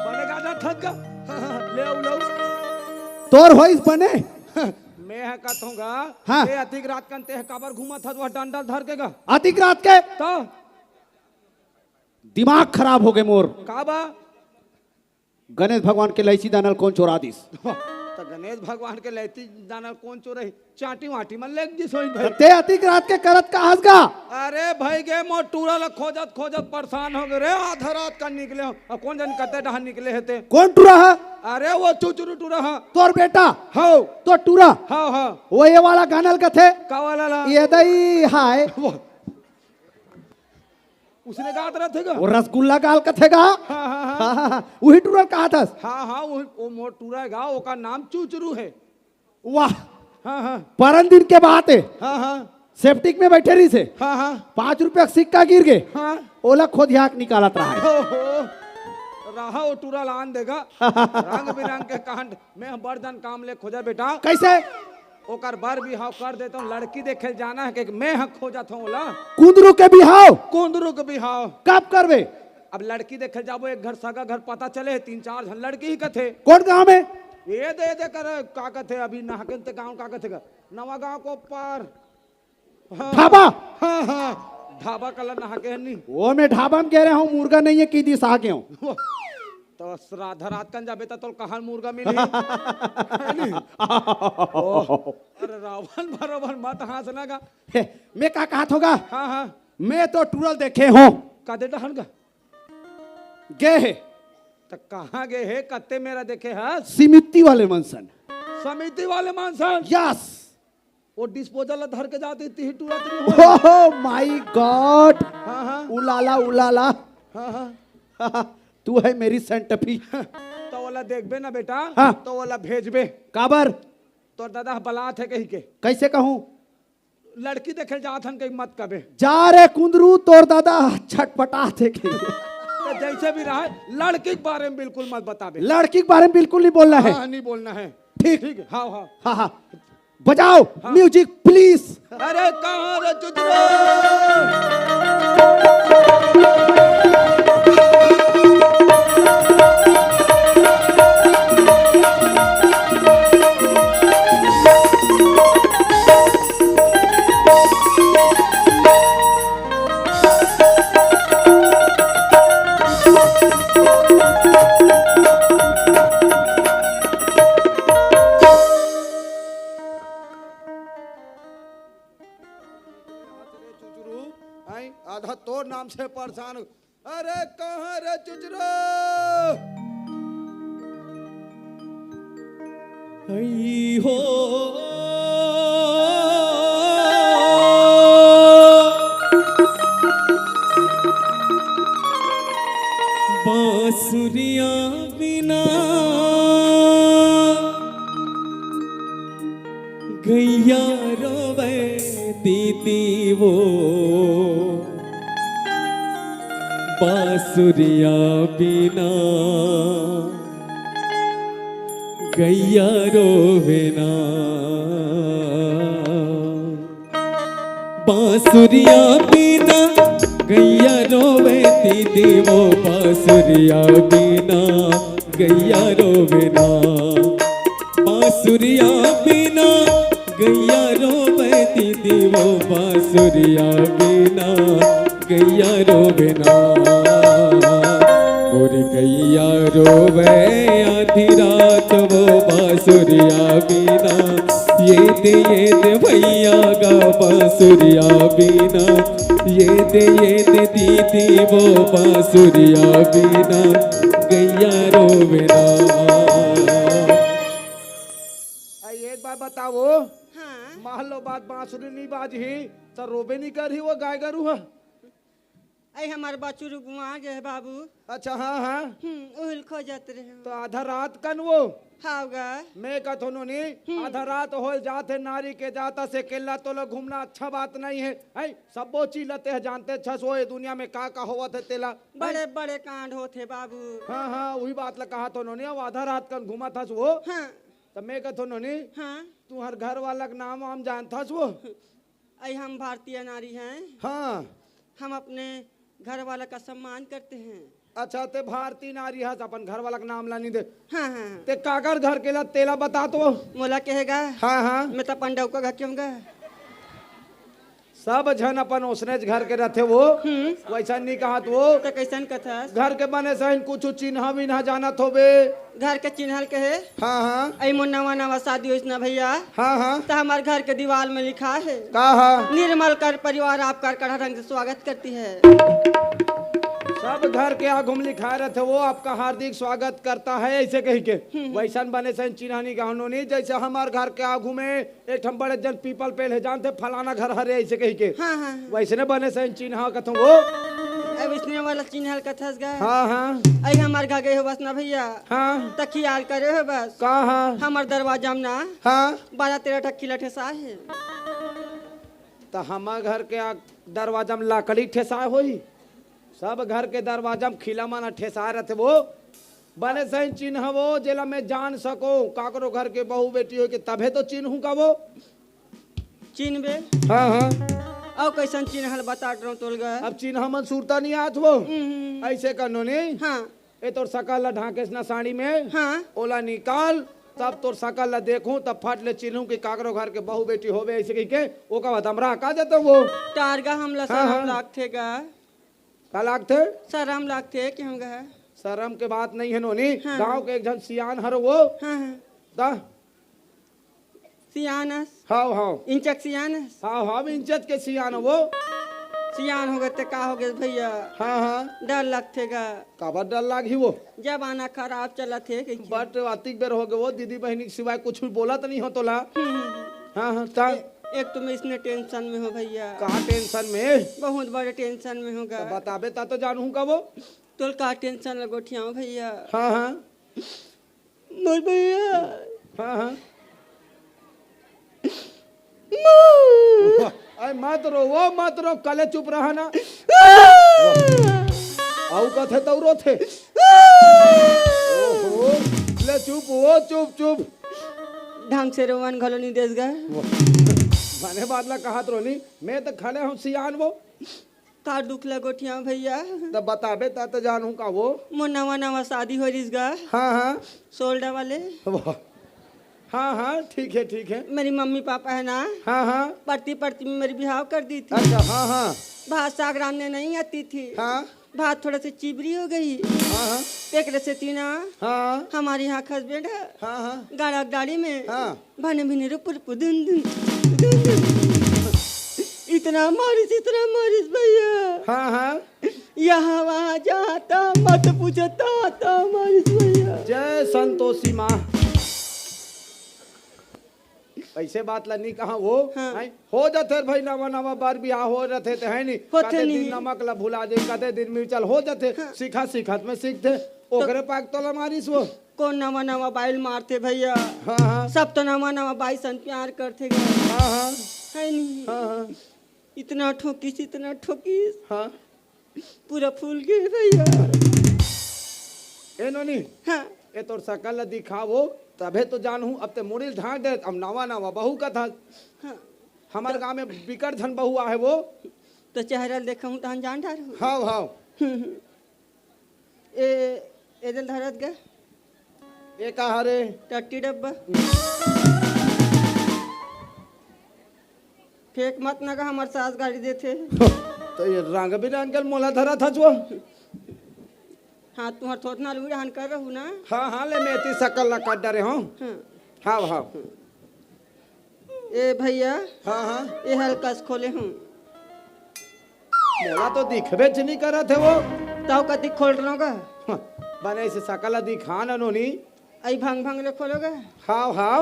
बनेगा ना थक का ले आओ लो तोर होइस बने मैं है कहूँगा हाँ। ये अधिक रात कंते है काबर घूमा था वह डंडल धर के गा अधिक रात के तो दिमाग खराब हो गए मोर। काबा गणेश भगवान के लैसी दानल कौन चोरा दिस? तो गणेश भगवान के लेती दाना कौन चोरई चाटी वाटी मन लेग दिस होई भाई ते अधिक रात के करत का हंसगा? अरे भाई गे मोर टूरा ल खोजत खोजत परेशान हो गए रे आधा रात का निकले हो और कौन जन कते डहा निकले हेते कौन टूरा है? अरे वो चुचुरु टूरा हा तोर बेटा हो तो टूरा हाँ हाँ वो ये वाला गानल का थे का वाला ला ये दई हाय उसने कहा तरह थे वो रसगुल्ला गाल का थे गा हाँ हाँ हाँ वही टूरा कहा था। हाँ हाँ वो मोर टूरा गा वो का नाम चुचुरु है वाह हाँ हाँ परन दिन के बात है हाँ हाँ सेप्टिक में बैठे रही से हाँ हाँ 5 रुपया का सिक्का गिर गए हाँ ओला खोद झाक निकालत रहा है। ओहो रहा वो टूरा लान देगा रंग बिरंग के कांड मैं बर्दन काम ले खोजा बेटा कैसे ओकर बर भी हाव कर देता हूँ लड़की देखे जाना है कि मैं हक खोजा था ला कुंदरू के बिहाव कुंदरू के भी हाव कब करवे? अब लड़की देखे जाबो एक घर सगा घर पता चले 3-4 जन लड़की ही कथे कौन गांव में? ये दे कर का कथे अभी नहकन ते गांव का कथे नवा गांव को पार हाँ, ढाबा हाँ हाँ ढाबा कलर नहाके नहीं वो मैं ढाबा में कह रहा हूँ मुर्गा नहीं है की दी सा के हूँ तो राधा रात कन जाबे तो कहाँ मुर्गा मिले अरे रावण बरोबर मत हंस लगा मैं का कहा होगा हाँ हाँ मैं तो टूरल देखे हूँ का दे डहन का गए है तो कहाँ गए है कत्ते मेरा देखे है सिमिति वाले मनसन समिति वाले मानसन यस वो डिस्पोजल धर के जाती थी टूरा तेरी हो ओह माय गॉड हाँ हाँ उलाला उलाला हाँ हाँ तू है मेरी सेंटपी तो वाला देखबे ना बेटा हाँ। तो वाला भेजबे काबर तो दादा बलात है कहीं के कैसे कहूँ लड़की देखे जात हन कहीं मत कबे जा रे कुंदरू तोर दादा छटपटा थे के तो जैसे भी रहा लड़की के बारे में बिल्कुल मत बताबे लड़की के बारे में बिल्कुल नहीं बोलना है। हाँ नहीं बोलना है ठीक ठीक है हाँ हाँ हाँ हाँ बजाओ हाँ। Music please. अरे कहाँ रे चुचुरो आधा तो नाम से परेशान अरे कहाँ रे चुचरो हो बांसुरिया बिना गैया रोवे दीदी वो बांसुरिया बिना गैया रोवे ना बांसुरिया बिना गैया रोवे दीदी वो बांसुरिया बिना गैया रोवे ना बांसुरिया बिना गैया रोवे दीदी वो बांसुरिया बिना गैया रोवे ना और गैया रोवे आधी रात वो बांसुरिया बिना ये दे भैया गा बांसुरिया बिना ये दे दीदी वो बांसुरिया बिना गैया रोवे ना। एक बार बताओ हाँ मान लो बात बांसुरी नहीं बाजी तो रोबे नहीं कर ही वो गाय गरू है आई हमार बच्चू रुकुआ गए बाबू अच्छा हाँ हाँ उहिल खो जाते रहे तो आधा रात कन वो हावगा मैं कथो नहीं आधा रात हो जाते नारी के जाता से केला तो लोग घूमना अच्छा बात नहीं है आई सब वो चीज लेते हैं जानते छस वो दुनिया में का होवा थे तेला बड़े बड़े कांड होते बाबू हाँ हाँ वही बात लगा कहा तो नहीं अब आधा रात कन घूमा था वो हाँ तो मैं कथो नहीं हाँ तू हर घर वाला का नाम वाम जानता वो आई हम भारतीय नारी हैं हाँ हम अपने घर वाला का सम्मान करते हैं। अच्छा ते भारतीय नारी है अपन घर वाला का नाम लानी दे हाँ हाँ ते काकर घर के ला तेला बता तो। मोला कहेगा हाँ हाँ मैं तो अपन डौका घर क्यों गा। सब जन अपन उसने घर के रहते वो वैसा नहीं कहा तो वो तो कैसन कथा घर के बने सहन कुछ चिन्ह भी ना जाना थोबे। घर के चिन्हल कहे हाँ हाँ ऐ मोर नवा नवा शादी हुई ना भैया हाँ हाँ तो हमारे घर के दीवार में लिखा है कहा निर्मल कर परिवार आपका कड़ा रंग से स्वागत करती है। सब घर के आगुम लिखा रहते वो आपका हार्दिक स्वागत करता है ऐसे कही के वैसन बने सहन चिन्हानी कहानी जैसे हमारे घर के आगू में एक ठम बड़े जन पीपल पेल है जानते फलाना घर हरे ऐसे कही के हाँ हाँ वैसे ने बने सहन चिन्हा कथो वो। अब इसने वाला चिन्हल कथा गा हाँ हाँ ऐ हमारे घर गए हो बस ना भैया हाँ तो ख्याल करे हो बस कहा हमारे दरवाजा में ना हाँ 12-13 ठक्की लठेसा है। तो हमारे घर के दरवाजा में लाकड़ी ठेसा होई सब घर के दरवाजा में खिला माना ठेसा रहते वो बने सही चिन्ह वो जेला मैं जान सको काकरो घर के बहू बेटी हो के तभे तो चिन्हू का वो। चिन्ह बे हाँ हाँ और कैसन चिन्हल बता रहा हूँ तोल गा। अब चिन्ह मन सूरता नहीं आत वो ऐसे करनो नहीं हाँ ए तोर सकल ढाके ना साड़ी में हाँ ओला निकाल तब तोर सकल ला देखूं तब फट ले चिन्हू कि काकरो घर के बहू बेटी होवे ऐसे कह के ओ का बात हमरा का देते वो टारगा हमला हाँ, हाँ। शरम लागथे गा का लागते शरम लागथे कि हम गा। शर्म के बात नहीं है नोनी हाँ। गांव के एक जन सियान हर वो हाँ हाँ दा सियानस हाउ हाउ इंचक सियानस हाँ हाँ इंचत के सियान वो सियान हो गए तो का हो गए भैया हाँ हाँ डर लगथे गा। काबर डर लागी वो जमाना खराब चला थे कि बट अतिक बेर हो गए वो दीदी बहनी के सिवाय कुछ भी बोला तो नहीं हो तोला। हाँ हाँ ता एक तो मैं इसने टेंशन में हो भैया कहाँ टेंशन में बहुत बड़े टेंशन में होगा। तो बताबे ता तो जानू का वो। तोल का टेंशन लगोठियाओ भैया हाँ हाँ मोर भैया हाँ हाँ अरे मत रो कले चुप रहा ना आउ कथे तो रो थे ओहो ले चुप वो चुप ढंग से रोवन घलो नहीं देस गा। माने बादला कहा तो नहीं मैं तो खड़े हूँ सियान वो का दुख लगोठियाओ भैया तो बताबे ता तो जानू का वो। मोर नवा नवा शादी हो रही गा हाँ हाँ सोल्डा वाले। वाह हाँ हाँ ठीक है मेरी मम्मी पापा है ना हाँ हाँ पढ़ती में मेरी बिहाव कर दी थी। अच्छा हाँ हाँ भात साग रांधने नहीं आती थी। हाँ भात थोड़ा सी चिबरी हो गई हाँ हाँ एक रसे तीना हाँ हमारे यहाँ हस्बैंड है हाँ हाँ गाड़ा गाड़ी में हाँ भने भिने रुपुर पुदुन इतना मारिस भैया हाँ हाँ यहाँ वहाँ जाता मत पूछता था मारिस भैया। जय संतोषी माँ ऐसे बात ला नहीं कहा वो हाँ। हैं? हो जाते भाई नवा बार बियाह हो रहते थे है नहीं होते कदे दिन नहीं। नमक ला भुला जाए कदे दिन मिर्चल हो जाते सीखत में सीखते ओकरे पाक तो ला मारिस वो। कौन नवा बाइल मारते भैया हाँ हाँ सब तो नवा बाई सन प्यार करते गए हाँ हाँ है नहीं। हाँ हाँ इतना ठोकीस हाँ पूरा फूल गए भैया। ए नोनी हाँ ए तोर सकल दिखावो तभे तो जानू अब ते मुड़िल ढांक दे अब नवा बहू का था हाँ हमारे गांव में बिकट धन बहुआ है वो। तो चेहरा देखा हूँ तहन जान डार हाँ हाँ ए दिल धरत गा ये कहा रे टट्टी डब्बा फेंक मत ना का हमारे सास गाड़ी देते। तो ये रंग बिरंगल मोला धरा था जो। हाँ तुम्हार थोड़ा ना लुड़ी हन कर रहू ना। हाँ हाँ ले मेथी सकल ला काट डरे हूँ। हाँ हाँ हाँ ए भैया हाँ हाँ ये हल्का से खोले हूँ मोला तो दिखबे च नहीं करा थे वो। ताऊ कति खोल रहा होगा हाँ, बने से सकल दिखा ना नोनी। आई भांग भांग ले खोलोगा। हाँ हाँ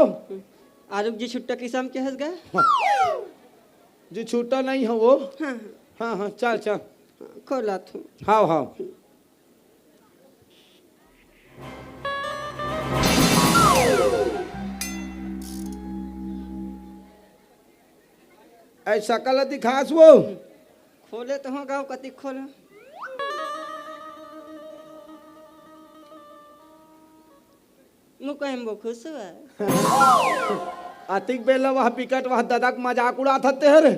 आरुक जी छुट्टा किस्म के हंस गए जी छूटा नहीं है वो। हाँ हाँ हाँ चल चल खोला तू हाँ हाँ ऐसा कल दिखास वो। खोले तो होगा कति खोलो मुको हम खुश हुआ अतिक बेला वह पिकट वह ददक मजाक उड़ा थते हर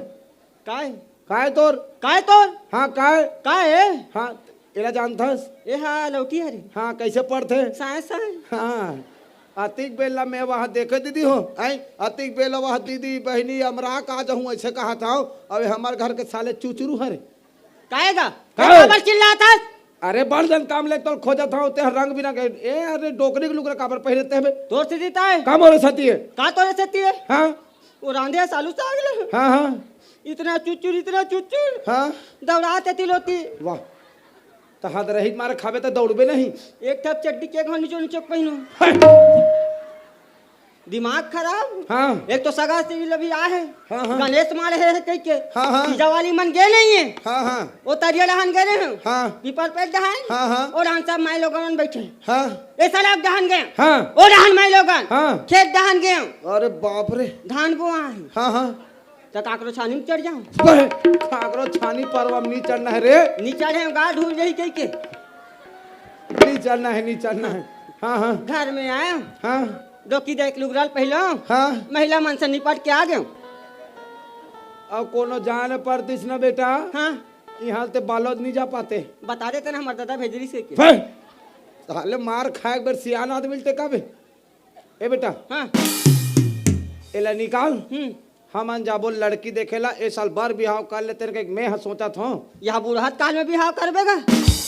काय काय तोर काय तो हाँ काय काय है हाँ एला जानथस ए हाँ लौकी हरे हाँ कैसे पढ़थे साइंस साइंस हाँ अतिक बेला मैं वहाँ देखे दीदी हो आई अतिक बेला वहाँ दीदी बहनी अमरा का जाऊँ ऐसे कहा था अबे हमारे घर के साले चूचरू हरे काएगा काय? काबर चिल्लाता अरे बड़ जन काम ले तो खोजा था होते रंग बिना के ए अरे डोकरी के लुगरा काबर पहले ते हबे तोर से देता है काम हो सती है का तोरे से है हाँ वो रांधे सालू से आगले हाँ हाँ इतना चुचुर हाँ दौड़ाते तिलोती वाह तो हाथ रही मारे खावे तो दौड़बे नहीं एक ठप चड्डी के घर नीचो नीचो पहनो दिमाग खराब हाँ एक तो सगा से भी आ है हाँ, हाँ। गणेश मारे है कह के हाँ, हाँ। पूजा वाली मन गए नहीं है हाँ हाँ वो तरिया डहान गए हैं हाँ पीपर पे डहान हाँ, हाँ। और हम सब माई लोगन बैठे हाँ ए सलाब डहान गए हाँ ओ डहान माई लोगन हाँ। खेत डहान गए अरे बाप रे धान बोआ है हाँ हाँ तो काकरो छानी में चढ़ जाऊं बे, खाकरो छानी पर नहीं चढ़ना है रे नीचा है गाड़ ढूंढ रही कह के नहीं चढ़ना है नहीं चढ़ना है हाँ हाँ घर में आया हाँ डोकी देख लुगराल पहलो हाँ महिला मन से निपट के आ गए अब कोनो जान पड़तीस ना बेटा हाँ यहाँ ते बालोद नहीं जा पाते बता देते ना हमारे दादा भेजरी से के बे, साले मार खाए बार सियान आदमी ते कब ए बेटा हाँ एला निकाल हम्म हम जाबो लड़की देखेला ए साल बार बिहाव कर ले तेरे के मैं सोचा था यहाँ बुढ़हत काल में बिहाव करबेगा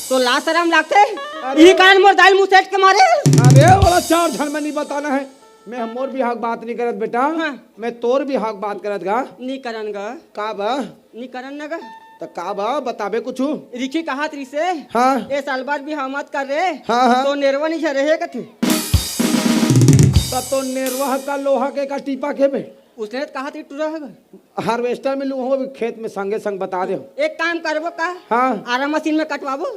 तो ला शरम लागते यही कारण मोर दाल मुंह सेट के मारे अरे वाला चार झन में नहीं बताना है मैं मोर बिहाव बात नहीं करत बेटा हाँ। मैं तोर बिहाव बात करत गा नी करन गा का बा नी करन न गा तो का बा बताबे कुछ रिखी कहा त्री से हाँ ए साल बाद बिहाव मत कर रे हाँ, हाँ। तो नेरवा नहीं झरे है कथे तो नेरवा का लोहा के का टीपा के बे उसने तो कहा थी टूरा है हार्वेस्टर में लू हो खेत में संगे संग बता दे एक काम करबो का हाँ आरा मशीन में कटवाबो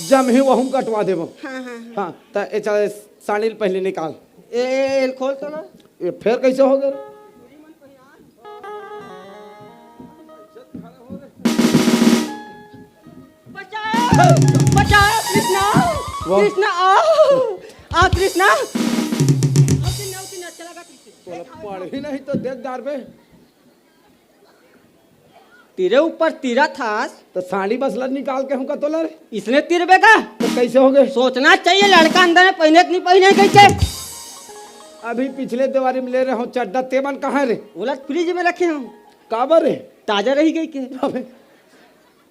जम ही वहू कटवा देबो हाँ हाँ हाँ तो ए चल साड़िल पहले निकाल ए खोल तो ना ये फिर कैसे हो गया बचाओ बचाओ कृष्णा वाह। कृष्णा आ कृष्णा अच्छा लगा कृष्ण पढ़ ही नहीं तो देख दार पे तेरे ऊपर तीरा था तो साड़ी बसला निकाल के हमका तोला रे इसने तिरबेगा तो कैसे हो गए सोचना चाहिए लड़का अंदर में पहने नहीं पहने कैसे अभी पिछले दिवाली में ले रहा हूँ चड्डा तेमन कहाँ रे उलट फ्रिज में रखे हम काबर रे ताजा रही गई के अबे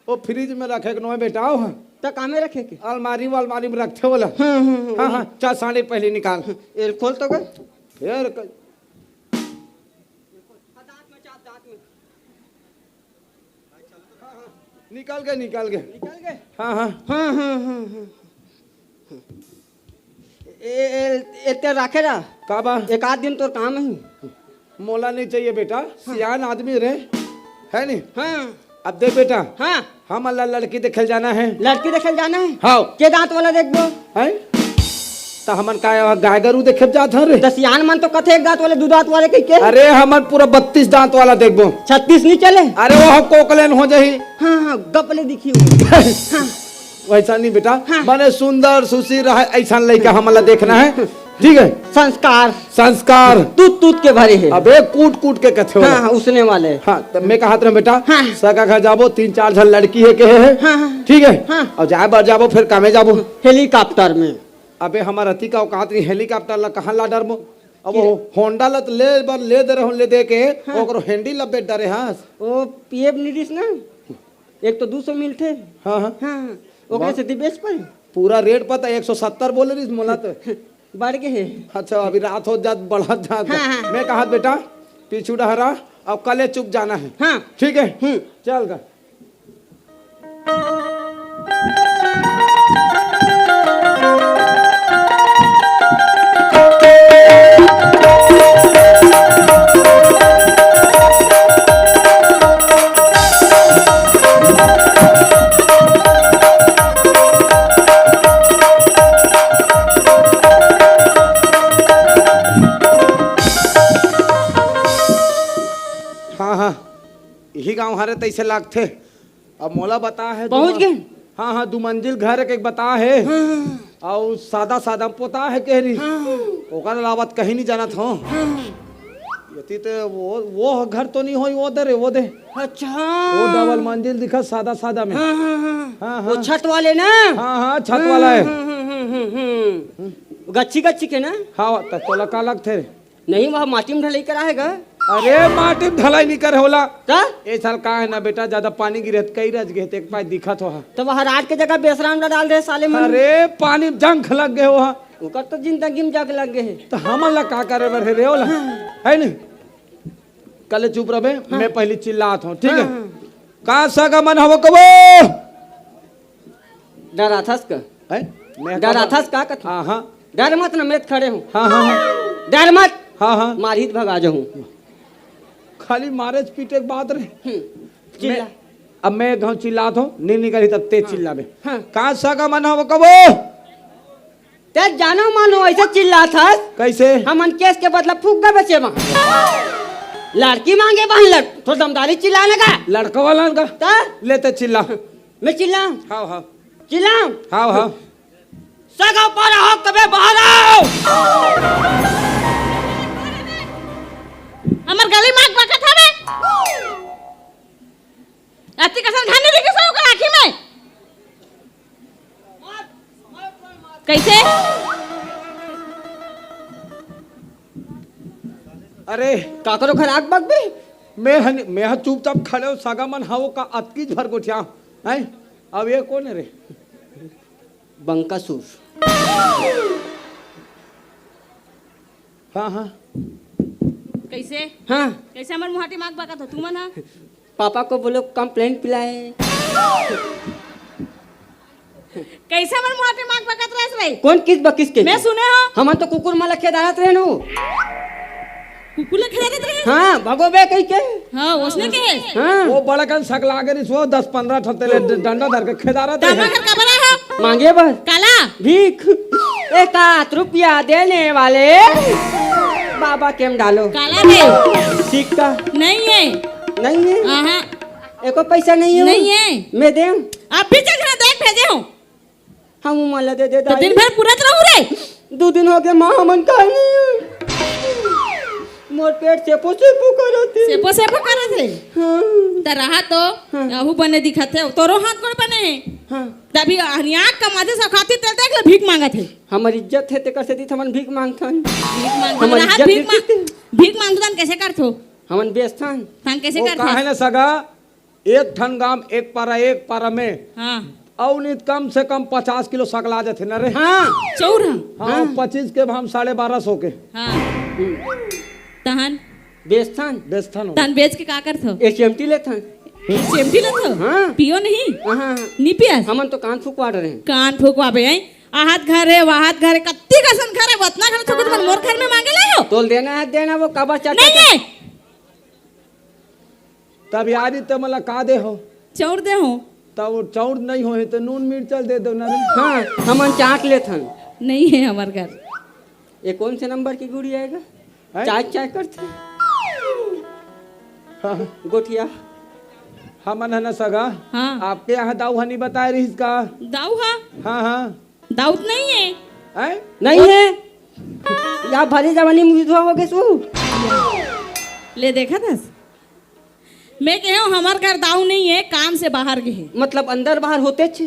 वो फ्रिज में रखे के नो बेटा हो हाँ तो कामे रखे के अलमारी में रखते बोला हाँ हाँ चल साड़ी पहले निकाल ये खोल तो गए फिर निकाल गए निकल गए हाँ हाँ हाँ हाँ हाँ हाँ ए रखे रहा काबा एक आध दिन तो काम है मोला नहीं चाहिए बेटा सियान आदमी रे है नहीं हाँ अब देख बेटा हाँ हम अल्लाह लड़की देखे जाना है लड़की देखे जाना है हाँ के दांत वाला देखबो है तो हमन का गाय गरू देखे जात हैं रे दसियान मन तो कथे एक दांत वाले दो दांत वाले कह के अरे हमन पूरा 32 दांत वाला देखबो 36 नहीं चले अरे वो कोकलेन हो जाही हाँ हाँ गपले दिखी हाँ वैसा नहीं बेटा हाँ। माने सुंदर सुशील रहे ऐसा लड़का हमला देखना है ठीक है संस्कार संस्कार तूत तूत के भरे है अबे कूट कूट के कथे हाँ हाँ उसने वाले हाँ तो मैं कहा था बेटा हाँ। सगा घर जाबो 3-4 झन लड़की है के है हाँ हाँ ठीक है हाँ। और जाए बार जाबो फिर कामे जाबो हेलीकॉप्टर में अबे हमारा अति का औकात नहीं हेलीकॉप्टर ला कहाँ ला डरबो अब वो होंडा ला तो ले बार ले दे रहो ले दे के ओकरो हैंडल लबे डरे हाँ ओ पीएफ निडिस ना एक तो 200 मिलते हाँ हाँ हाँ ओकरे से दिबेच पर पूरा रेट पता 170 बोले रही मोला तो बढ़ गए है अच्छा अभी रात हो जात बढ़ा जात हाँ, हाँ। मैं कहा बेटा पीछू डहरा अब कले चुप जाना है हाँ ठीक है चल गा हाँ हाँ यही गांव हरे तैसे लागथे अब मोला बता है पहुंच गए हाँ हाँ 2 मंजिल घर एक बता है और सादा सादा पोता है केहरी ओकर अलावा कहीं नहीं जानत हो ये ती तो वो घर तो नहीं होई, वो दे वो दे, अच्छा वो डबल मंजिल दिखा सादा सादा में। हाँ हाँ हाँ हाँ, वो हाँ। छत वाले ना। हाँ हाँ छत वाला है। गच्छी गच्छी के ना। हाँ तो तोला का लग थे? नहीं वह माटी में ढलाई कराएगा। अरे माटी में ढलाई नहीं करे होला। ता ए साल का है ना बेटा, ज्यादा पानी गिरे तो कई रज गए थे, एक पास दिखत हो। तो वह रात के जगह बेसराम डाल दे साले में। अरे पानी में जंग लग गए हो। ओकर तो जिंदगी में जग लग गए है। तो हमन ला का करे बर रे होला, है नहीं? कल चुप रहे, मैं पहले चिल्लात हूँ, ठीक है? का सगा मन हवो कबो? डरा थस का है? मैं डरा थस का कथा। हाँ हाँ डर मत ना, मैं खड़े हूँ। हाँ हाँ डर मत, हाँ हाँ। मारी तो भगा जाऊँ। खाली मारे पीटे के बात रहे। चिल्ला। अब मैं गाँव चिल्लात हूँ, नहीं निकली तब तेज चिल्ला में। हाँ। का सगा मन हवो कबो? ते जानो मानो ऐसे चिल्ला था। कैसे? हमन केस के बदला फूक गए बचे वहाँ। लड़की मांगे बहन लड़, तो दमदारी चिल्लाने का। लड़का वाला का ता लेते चिल्ला। मैं चिल्लाऊं? हाँ हाँ चिल्लाऊं? हाँ हाँ। सगा पर हो कबे बाहर आओ। हमर गली माग बकत हवे अति कसन खाने लेके सो का आखी में कैसे? अरे काकरो घर आग बग भी। मैं चुपचाप खड़े हो, सगा मन हावो का अतकीज भर गोठिया है। अब ये कौन है रे? बंकासुर। हाँ हाँ कैसे? हाँ कैसे हमर मुहाटी माग बकत हो तू मन? हां पापा को बोलो कंप्लेंट पिलाए। कैसे हमर मुहाटी माग बकत रहस रे? कौन किस बकिस के? मैं सुने हो हम तो कुकुर माला खेदारत रहनु। कुकुला खेला देत रहे। हाँ भगोबे कही के। हां उसने के हाँ वो बड़ा कन सकला के रिसो 10-15 ठतेले डंडा धर के खेदारा दे। दामा घर का बड़ा है मांगे बस काला भीख। 1 रुपया देने वाले बाबा केम डालो। काला दे सिक्का नहीं है। नहीं है। हां एको पैसा नहीं है। नहीं है। मैं दे अब भी चल देख भेजे हूं हम माला दे दे तो दिन भर पूरा रहू रे। 2 दिन हो गए माँ हमन का नहीं। मोर पेट सेपो करते। सेपो करत रे। हाँ त रहा तो अहू बने दिखत है, तोरो हाथ कोड़ बने है। हाँ तभी अनियाक कमाते से खाती तेल देख ले भीख मांगत है। हमर इज्जत है ते कर से दी हमन भीख मांगथन। भीख मांग हमर रहा इज्जत भीख मांगतन कैसे करथो? हमन बेचथन। थान कैसे वो करथो? का है ना सगा, एक ठन गाम एक पारा में हां औनित कम से कम 50 किलो सकला जाते न रे। हाँ चौरा। हाँ 25 के हम 1250 के हां तहन बेचथन। बेचथन हो। तहन बेच के का करथो? एचएमटी लेथन। सेमटी लथो? हाँ। पियो नहीं? हाँ नी पिया? हमन तो कान फुकवा रहे हैं। कान फूकवाबे हैं। आहत घर है वाहत घर है, कत्ती कसन घर है, बतना घर तो तुम मोर घर में मांगे लायो। तोल देना है देना वो कबर चाटा। नहीं है तब यारी तो मला का दे हो, चौर दे हो। तब चौड़ नहीं हो तो नून मिर्चल दे दो ना रे। हाँ हमन चाट लेथन। नहीं है हमार घर। ये कौन से नंबर की गुड़ी आएगा? हैं? चाय करते हाँ गोठिया। हमन है ना सगा, हाँ आपके यहाँ दाऊ हनी बताए रही इसका। दाऊ हा हाँ हाँ दाऊद नहीं है। हैं? नहीं है या भरी जवानी मुझे हो गए सु। ले देखा था मैं कहे हूँ हमार घर दाऊ नहीं है, काम से बाहर गए हैं। मतलब अंदर बाहर होते छे।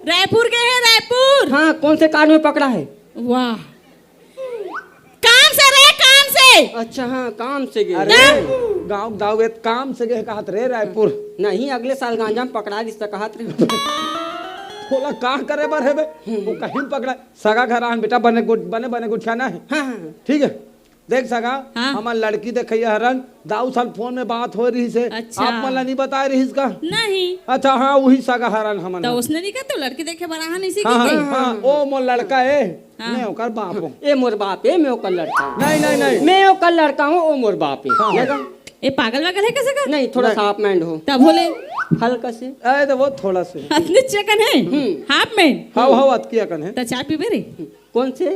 रायपुर गए हैं रायपुर। हाँ कौन से कार में पकड़ा है? वाह काम से रे काम से। अच्छा हाँ काम से गए। अरे गाँव दाऊ एक काम से गए कहत रे रायपुर। नहीं अगले साल गांजा में पकड़ा दिस तक कहत रहे। बोला का करे बर है बे, वो कहीं पकड़ा सगा घर आन बेटा बने गुठिया ना है। हाँ ठीक है देख सगा, हाँ। हमार लड़की देखिए हरन दाऊ सन फोन में बात हो रही से। अच्छा। आप मला नहीं बताए रही इसका। नहीं अच्छा हाँ वही सगा हरन हमन। तो उसने नहीं कहा तो लड़की देखे बराहा नहीं सीखी हाँ थी? हाँ हाँ ओ मोर लड़का है। हाँ। मैं ओकर बाप हूँ। ए मोर बाप है मैं ओकर लड़का हूँ। नहीं नहीं नहीं मैं ओकर लड़का हूँ ओ मोर बाप है। हाँ, हाँ। लगा? ए पागल वागल है कैसे कर? नहीं थोड़ा सा हाफ मैंड हो तब बोले हल्का से। अरे तो वो थोड़ा से हथनी चकन है हाफ में। हाउ हाउ अतकी अकन है। तो चाय पीबे रे? कौन से?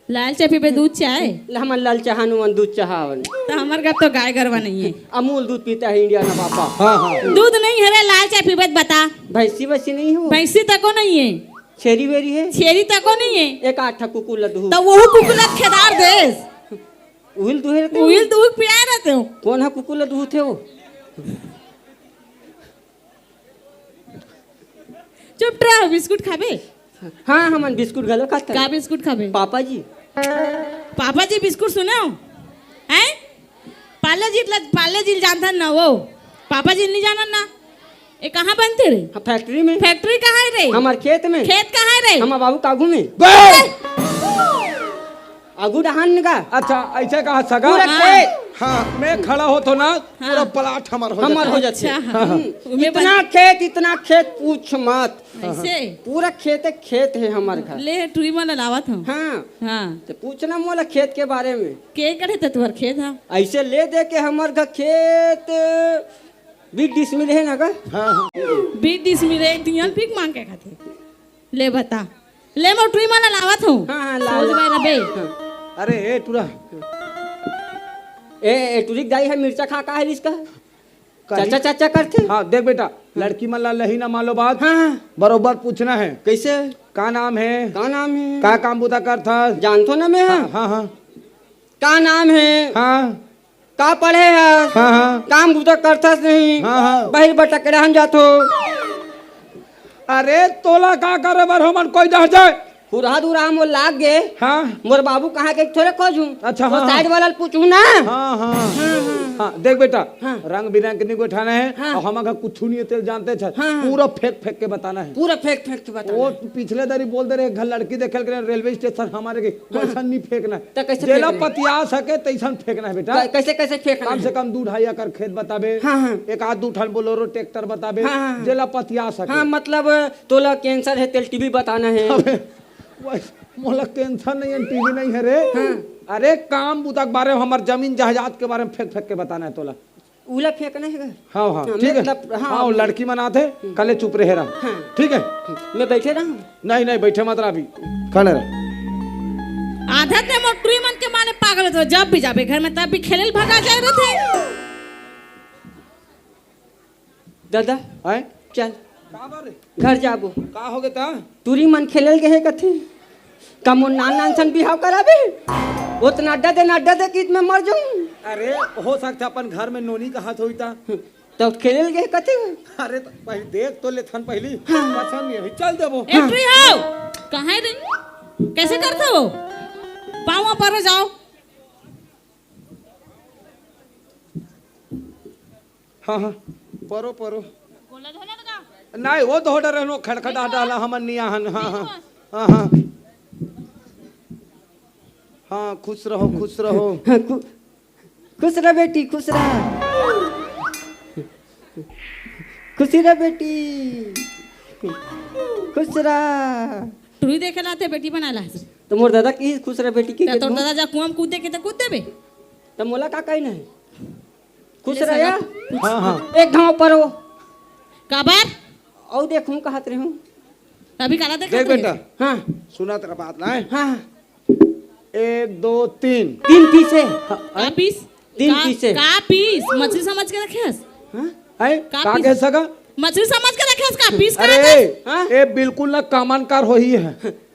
लाल चाय पीबे दूध चाय? हमन लाल चाहनुवन दूध चाहवन। तो हमार घर तो गाय गरवा नहीं है। अमूल दूध पीता है इंडिया ना पापा। हाँ हाँ दूध नहीं है रे लाल चाय पीबे बता। भैंसी वैसी नहीं हो? भैंसी तको नहीं है। छेरी वेरी है छेरी तको नहीं है एक आठा कुकु लदहू तो वो कुकुला खेदार देस उहिल दुहे रहते हो? उहिल दूध पिया रहते हो कौन है कुकु लदहू थे वो? चुप रहो बिस्कुट खाबे हाँ हमन बिस्कुट गलो खाता का बिस्कुट खाबे पापा जी पापा जी बिस्कुट सुनो हैं पाले जी जानता ना वो पापा जी नहीं जाना ना ये कहाँ बनते रे हाँ, फैक्ट्री में फैक्ट्री कहाँ है रे हमारे खेत में खेत कहाँ है रे हमारे बाबू कागू में आगू डहान का अच्छा ऐसे कहा सगा पूरा खेत हाँ मैं खड़ा हो तो ना पूरा प्लाट हमार हो जाते अच्छा हाँ। इतना खेत पूछ मत ऐसे पूरा खेत है हमारे घर ले टुरी में लावत हूँ हाँ हाँ तो पूछना मोला खेत के बारे में के करे तो तुम्हार खेत है ऐसे ले दे के हमारे घर खेत 20 डिसमिल है ना का 20 डिसमिल रे तियन भीख मांग के खाते ले बता ले मैं टुरी में लावत हूँ हाँ, समझ में रबे अरे ए टूरा ए टुरिक दाई है मिर्चा खा का है इसका चाचा चाचा करते हाँ देख बेटा लड़की मन ला लही ना मालो बात हाँ बरोबर पूछना है कैसे का नाम है का नाम है का काम बुता करता जानतो ना मैं हाँ हाँ हाँ का नाम है हाँ का पढ़े है हाँ हाँ काम बुता करता नहीं हाँ हाँ बहिर बटकड़ा हम जातो अरे तोला का करे बर हमन कोई डह जाए हुरहा दुरा मोर लाग गए हाँ मोर बाबू कहाँ के थोड़े खोजूं अच्छा, तो हाँ, साइड वाला पूछूं ना हाँ हाँ हाँ देख बेटा हाँ। रंग बिरंग के नहीं उठाना है हाँ। और हम अगर कुछ नहीं तेल जानते थे हाँ। पूरा फेंक फेंक के बताना है पूरा फेंक फेंक के बता वो पिछले दरी बोल दे रहे घर लड़की देखे रेलवे स्टेशन हमारे के वैसा नहीं फेंकना तो कैसे जेला फेंकना है? पतिया सके तैसा फेंकना है बेटा कैसे कैसे फेंकना कम है? से कम 2-2.5 एकड़ खेत बताबे हाँ, हाँ। एक आध 2 बोलोरो ट्रैक्टर बताबे हाँ, हाँ। जेला पतिया सके हाँ मतलब तोला कैंसर है तेल टीबी बताना है अबे, मोला टेंशन नहीं है टीवी नहीं है रे अरे काम बुता के बारे में हमार जमीन जायदाद के बारे में फेंक फेंक के बताना है तोला उला फेंकना है हाँ हाँ हाँ, ठीक है मतलब, हाँ, हाँ वो लड़की मना थे कल चुप रहे रहा हाँ। ठीक है मैं बैठे रहा नहीं नहीं बैठे मत रहा अभी खड़े रहे आधा ते मोटरी मन के माने पागल तो जब भी जाबे घर में तब भी खेलल भगा जाए रहते दादा हैं चल का बारे घर जाबो का हो गया तुरी मन खेलल के है कथे कमो नान सन बिहाव कराबे उतना अड्डा दे कि मैं मर जाऊं अरे हो सकता अपन घर में नोनी का हाथ होता तो खेलल के कथे अरे तो पहले देख तो ले थन पहली पसंद नहीं है चल देबो एंट्री हो कहाँ है रे कैसे करते हो पाँव पर जाओ हाँ हाँ परो परो नहीं वो तो होटर रहनो खड़खड़ा डाला हमन नहीं आहन हाँ हाँ हाँ हाँ हाँ खुश रहो खुश रहो खुश रह बेटी खुश रह खुशी रह बेटी खुश रह टुरी देखे लाते बेटी बना ला तो मोर दादा की खुश रह बेटी की तो दादा जा कुआं में कूदे के तो कूद देबे तो मोला का कहना है खुश ले रह या हाँ हाँ एक घाव पर हो काबर और देखूं कहत रही हूं अभी काला देखा देख बेटा हाँ सुना तेरा बात ना है हाँ 1 2 3 तीन पीसे का पीस तीन पीसे। का पीस मछली समझ के रखेस हाँ है का का पीस? कह सका मछली समझ के रखेस का पीस का अरे हाँ? ये बिल्कुल ना कामनकार हो ही है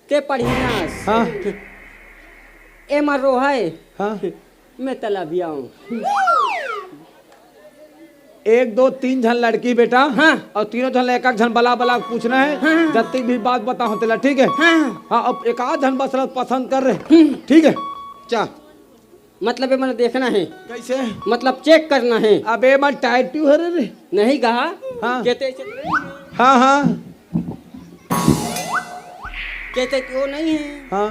ते पढ़िनास हाँ ए मरो है हाँ मैं तलाबिया हूँ 1 2 3 जन लड़की बेटा हाँ। और तीनों जन एक एक जन बला बला पूछना है हाँ। जब तक भी बात बताओ तेला ठीक है हाँ हाँ अब एक आध जन बस पसंद कर रहे ठीक है चा मतलब ये मैंने देखना है कैसे मतलब चेक करना है अबे मैं टाइट क्यों है रे नहीं कहा हाँ। कहते हाँ हाँ कहते कि वो नहीं है हाँ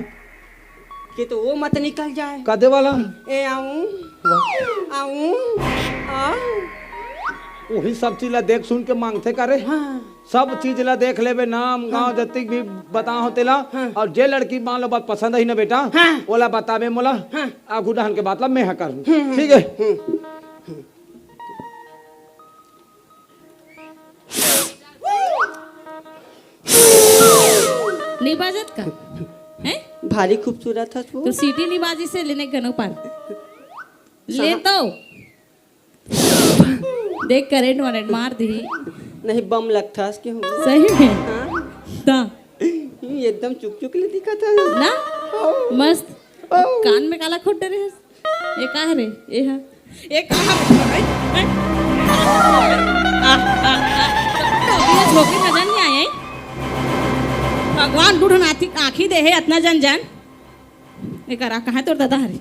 कि तो वो मत निकल जाए कदे वाला ए आऊं आऊं आ वही सब चीज ला देख सुन के मांगते करे हाँ सब चीज ला देख लेबे नाम गांव जतिक भी बताओ तेला और जे लड़की मान लो बात पसंद है ना बेटा हाँ। ओला बताबे मोला हाँ। आगू डहन के बात ला मैं कर ठीक है नहीं बाजत का हैं भारी खूबसूरत था तो सीटी नहीं बाजी से लेने गनो पार ले तो देख करंट वरेंट मार दी नहीं बम लगता उसके हो सही में हाँ ता एकदम चुक चुक ले दिखा था ना मस्त कान में काला खोट रे ये का है रे ये हा ये कहां छोकरी नजर नहीं आए भगवान बूढ़ नाथी आँखी दे है इतना जन जान ये करा कहाँ तोर दादा हरे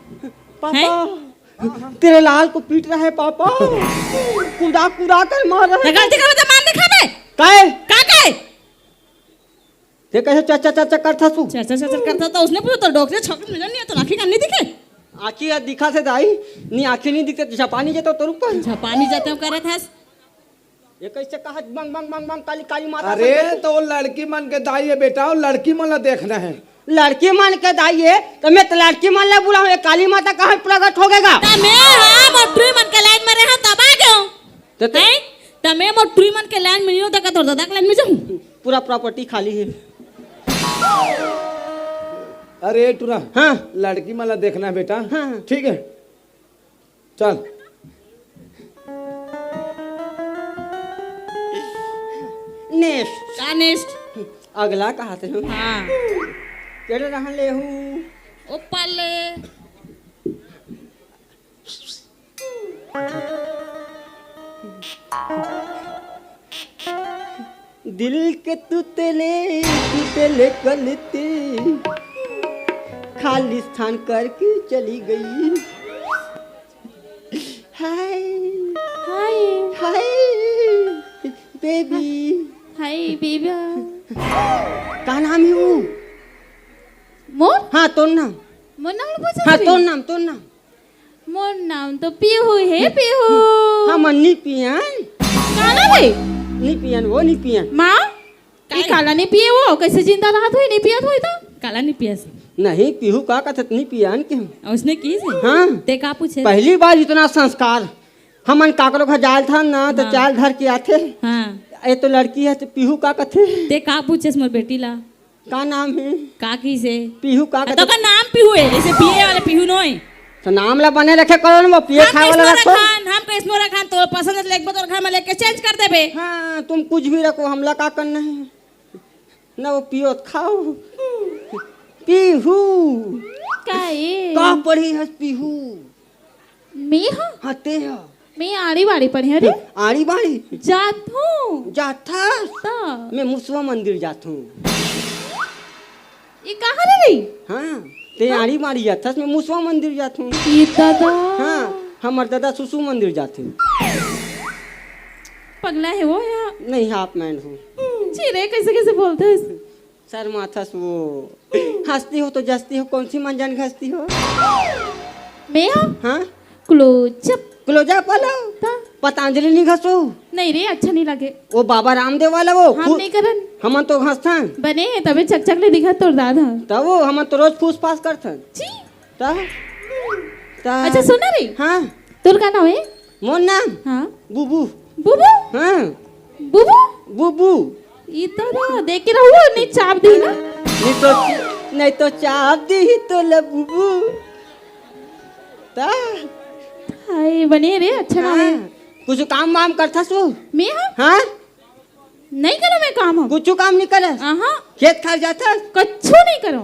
पापा तेरे लाल को पीट रहा है पापा कूदा कूदा कर मार रहा है गलती कर तो मान दिखा बे काहे का काहे ते कैसे चाचा चाचा करता तू चर्चा करता तो उसने पूछा तो डॉक्टर छोकरी नजर नहीं है तो आँखी करनी दिखे आँखी दिखा से दाई नी आँखी नहीं दिखते झपानी जेतो तोर ऊपर झपानी जाते हो करे था ये कैसे कहा बंग बंग बंग बंग काली काली माता अरे तो वो लड़की मन के दाई है बेटा, वो लड़की मन ला देखना है। लड़की मान के दाई है तो मैं तो लड़की मान ले बुला हूँ काली माता कहाँ प्रकट हो गएगा तमे हां मोटरी मन के लाइन में रहा तब आ गयो तो हैं तमे मोटरी मन के लाइन में नहीं हो तो का तोर दादा के लाइन में जाऊं पूरा प्रॉपर्टी खाली है अरे टूरा हाँ लड़की मन ला देखना है बेटा। हाँ। ठीक है चल नेक्स्ट का नेक्स्ट अगला कहा थे हम हां केड़े रहन ले हूँ ओ पाले दिल के तुतले गलती खाली स्थान करके चली गई हाय हाय हाय बेबी हाय बेबी का नाम है वो मोर हाँ तोर नाम मोर नाम पूछ हाँ तोर नाम मोर नाम तो पीहू है पीहू हाँ मन्नी पियन काला रे नी पियन वो नी पियन माँ ये काला नहीं पिए वो कैसे जिंदा रहा तो नहीं पिया तो काला नहीं पिया से नहीं पीहू का कहते नी पियन के और उसने की से हाँ ते का पूछे पहली बार इतना संस्कार हमन काकरो घर जाल था ना तो हाँ। चाल धर के आते हाँ ये तो लड़की है तो पीहू का कहते ते का पूछे मोर बेटी ला का नाम है का की से पीहू का तो का नाम पीहू है जैसे पिए वाले पीहू नोय तो नाम ला बने रखे करो ना वो पिए हम खाए वाला रखो हम कैसनो रखान तो पसंद है एक बार और घर में लेके चेंज कर देबे हाँ तुम कुछ भी रखो हमला का करना है ना वो पियो तो खाओ पीहू का ये का पढ़ी है पीहू मैं हां हाँ ते है मैं आड़ी बाड़ी पढ़ी अरे आड़ी बाड़ी जात हूँ जाथा ता मैं मुसवा मंदिर जाता हूँ ये कहाँ रे हाँ ते आड़ी बाड़ी जाथा मैं मुसवा मंदिर जाता हूँ ये दादा हाँ हमार दादा सुसु मंदिर जाते हैं पगला है वो या नहीं हाफ मैन हूँ जी रे कैसे कैसे बोलते हैं सर माथा से वो हंसती हो तो जस्ती हो कौन सी मंजन घसती हो मैं हाँ हाँ क्लोजअप क्लोजा पालो ता पतंजलि नहीं घसो नहीं रे अच्छा नहीं लगे वो बाबा रामदेव वाला वो हम नहीं करन हमन तो घसथन बने तबे चकचक ले दिखा तोर दादा तब वो हमन तो रोज फूस फास करथन जी ता अच्छा सुना रे हाँ तोर का नाम है मोर नाम हाँ बुबू बुबू हाँ बुबू बुबू ये दादा देख के रहू नहीं चाप दी ना नहीं तो चाप दी तो ले बुबू ता हाय बने रे अच्छा नाम है हाँ, कुछ काम वाम करथा सो मैं हाँ हाँ नहीं करो मैं काम हम कुछ काम नहीं करे आहा खेत खाल जाथा कच्छू नहीं करो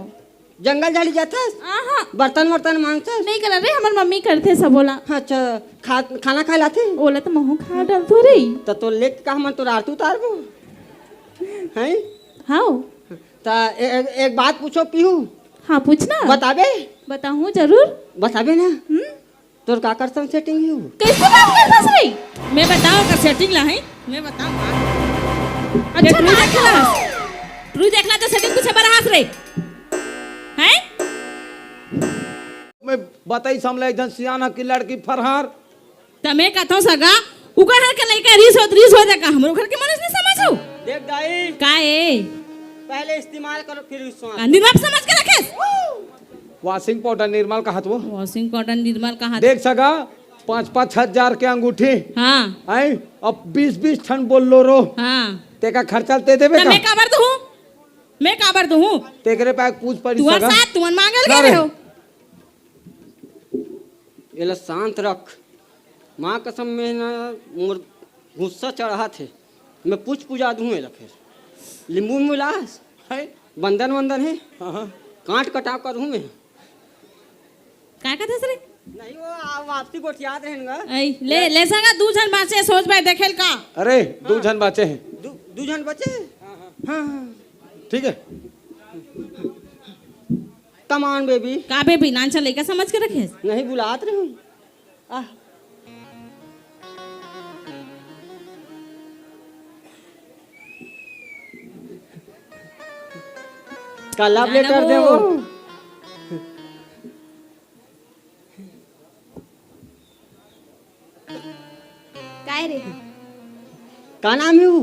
जंगल झाड़ी जाथा आहा बर्तन वर्तन मांगता नहीं करा रे हमार मम्मी करते सब बोला अच्छा खाना खा लाते बोला तो महू खा डाल तो रे तो लेक का हम तो आरती उतारबो हैं हाँ ता एक बात पूछो पीहू हाँ पूछना बताबे बताऊँ जरूर बताबे ना तोर का करसन सेटिंग है कैसे बात करता सही मैं बताऊँ का सेटिंग ला है मैं बताऊँ अच्छा ना देखला तू देखला तो सेटिंग कुछ बड़ा हाथ रे हैं मैं बताई समले जन सियाना की लड़की फरहार तमे कहतो सगा उका हर के लइका रीस हो का हमरो घर के मनुष्य नहीं समझो देख दाई का है पहले इस्तेमाल करो फिर विश्वास निर्मल समझ के रखे वॉशिंग पाउडर निर्मल का हाथ वो वॉशिंग कॉटन निर्मल का हाथ देख सका 5-5 हजार के अंगूठी हाँ आई अब 20-20 ठन बोल लो रो हाँ तेका खर्चा ते देबे मैं काबर दूं मैं काबर दूं तेकरे पे पूछ पड़ी तू सका साथ तू मांगल ना के रे। हो एला शांत रख माँ कसम में ना मोर गुस्सा चढ़ा थे मैं पूछ पुजा दूँ एला फिर लींबू मिलास है बंधन वंदन है, हाँ हाँ काट कटाव करूँ मैं। काय का रे नहीं वो वापसी गोठियात रहेगा। ऐ ले ले सगा दू जन बाचे सोच भाई देखेल का। अरे दो जन बचे हैं। दू जन बचे। हाँ ठीक है। Come on baby. का बेबी नानचा लइका समझ के रखे। नहीं बुलात रहे हूँ। का लव लेटर दे वो। काय रे का नाम है वो?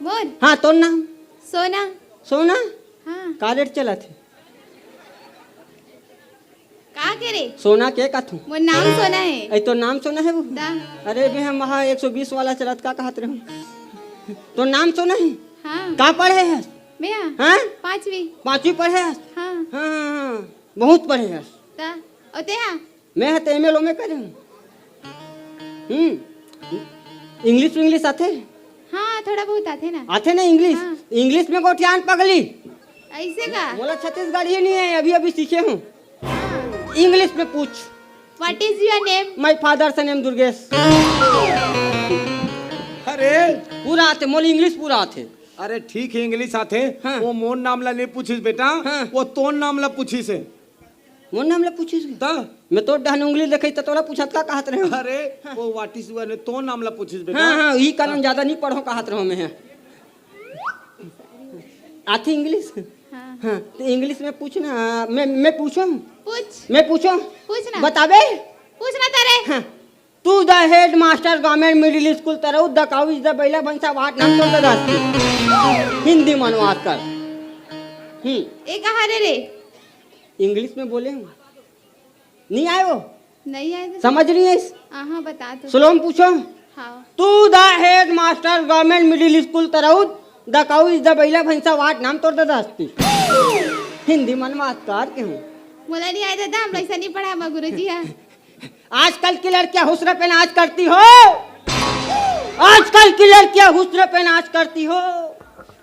बोल। हाँ तो नाम सोना। सोना। हाँ का रेट चला थे? का के रे सोना के का थू? वो नाम सोना है। ऐ तो नाम सोना है वो। दा अरे भी हम वहाँ 120 वाला चलत का कहते रहे। तो नाम सोना है। हाँ का पढ़े है? भैया हाँ 5वीं। 5वीं पढ़े है। हाँ हाँ बहुत पढ़े है। दा ओते हाँ मैं है तो एमएलओ में करे हूँ। इंग्लिश इंग्लिश आते? हाँ थोड़ा बहुत आते ना। आते ना इंग्लिश। हाँ। इंग्लिश में गोटियान पगली ऐसे का। बोला छत्तीसगढ़ ही नहीं है, अभी अभी सीखे हूँ। हाँ इंग्लिश में पूछ। What is your name. My father से नेम दुर्गेश। अरे पूरा आते मोल इंग्लिश पूरा आते। अरे ठीक है इंग्लिश आते। हाँ। वो मोन नामला नहीं पूछिस बेटा। हाँ। वो तोन नामला पूछिस है। मोन नाम ले पूछिस। ता मैं तो डहन उंगली देखई तो तोरा पूछत का कहत रहे। अरे वो वाटिस हुआ ने तोन नामला पूछिस बेटा। हाँ हाँ यही कारण ज्यादा नहीं पढ़ो कहत रहो मैं। आती इंग्लिश। हाँ हाँ तो इंग्लिश में पूछना। मैं पूछूं? पूछ मैं पूछूं? पूछना बताबे। पूछना तारे। हाँ तू the head master government middle school तरह द काउ इज द बैला बनसा वाट नाम तो दास्ती हिंदी मनवात कर। एक कहा रे इंग्लिश में बोले हूँ नहीं आए वो नहीं आए तो समझ रही है? हाँ बता तो। स्लो में पूछो। हाँ तू the head master government middle school तरह द काउ इज द बैला भैंसा वाट नाम तो दास्ती हिंदी मनवात कर के हूँ। बोला नहीं आए दादा हम ऐसा नहीं पढ़ा हम गुरुजी। हाँ आजकल की लड़कियां हुस्न पे नाच करती हो। आजकल की लड़कियां हुस्न पे नाच करती हो।